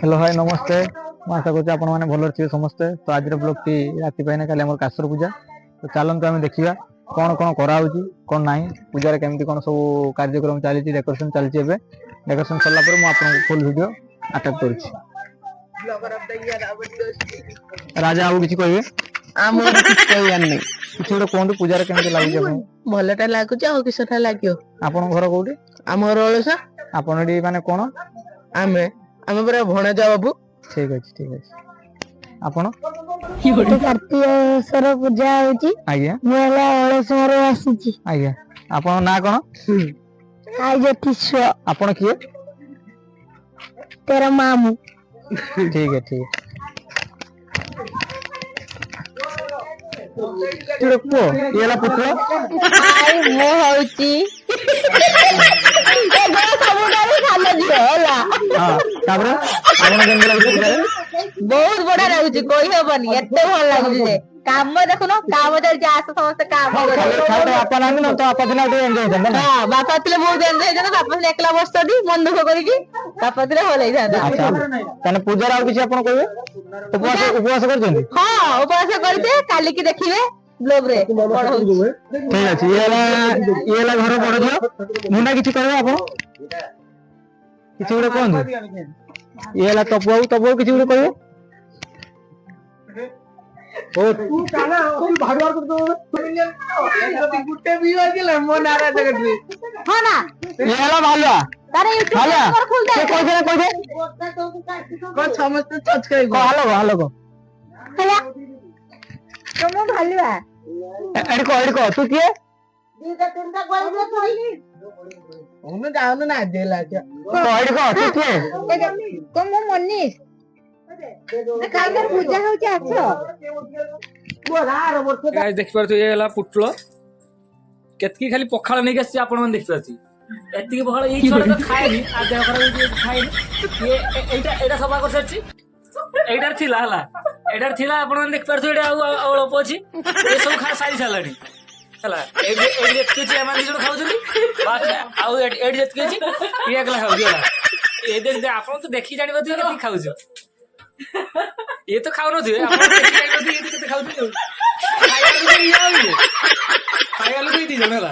Hello hi नमस्ते मैं आशा करुँ आपण मैंने भल थे समस्ते। तो आज ब्लॉग टी राति पाई काली आम काशर पूजा। तो चलते आम देखा कौन कौन कराऊँ कौन ना पूजार केमती कौन सब कार्यक्रम चली डेकोरेशन चलती डेकोरेशन सरला मुझे फुल वीडियो अटैच कर राजा आउ कि कहे किसी गोटे कहतु पूजार केमती लगे भलटा लगुच आ किसटा लगे आपण घर कौटी आम घर अलसा आपण माने कौन आमे आमे पूरा भणजा बाबू ठीक अच्छे ठीक अच्छे आपण कार्तिकेश्वर पूजा होची आज्ञा मुला ओळसर आसीची आज्ञा आपण ना कौन आइ ज्योतिष आपण किए तेरा मामू ठीक है पुओ ये पुत्र आई मो होची ए गो सबुठारु खालो दियो होला हां तापर आपण केन लागुची बहुत बड़ा लागुची कोई हेबनी एते भल लागुची जे काम देखुनो काम जे आस समस्त काम खाली आपन आनी न तो आपा दिन आटे एन्जॉय करन ना हां बापा तले बहुत एन्जॉय करन बापा ने एकला बसती मन दुख करी की बापा तले होलै था अच्छा तने पूजा आउ किछ आपण कहबे उपवास करछन हां उपवास करते काली की देखिबे ब्लॉग रे बड़ हो ठीक अछि ये ला घर बड़ दियो मुंडा किछ करबे आपण किछ गुडे कोन ये ला तपो किछ गुडे कहबे ओ तू काना ओल भागवार कर दो गुटे भी हो गेल मन नारा जगत रे हां ना ये ला भालवा तारे यूट्यूब पर खोल दे कोइ दे कोन समस्त सब्सक्राइब को हालो को हला तुम भालवा एडको तू किए दीदा तुमका कोई दे कोई ओमे गाउन ना देला क्या एडको तू किए तुम मनीष कालर पूजा होची आछो गाइस देख पारतो ये हला पुटलो केतकी खाली पखाळ नै गसी आपण मन देख पारती एतकी पखाळ एई छोरा तो खाएनी आ देह खराब खाएनी ये एटा सफा कर सरची एटार थिला हला एटार थिला आपण मन देख पारतो एटा अळप अछि ए सब खा सारी सालाडी हला एडी जेतकी छि एमान दिजण खाउछली बाकी आउ एडी जेतकी छि ये एकला खाउछी हला ए देख आपण तो देखि जानि बथि केतकी खाउछ ये तो खाओ न थे आपण देखि जानि बथि ये तो केते खाउछ खाया लुई दी जण हला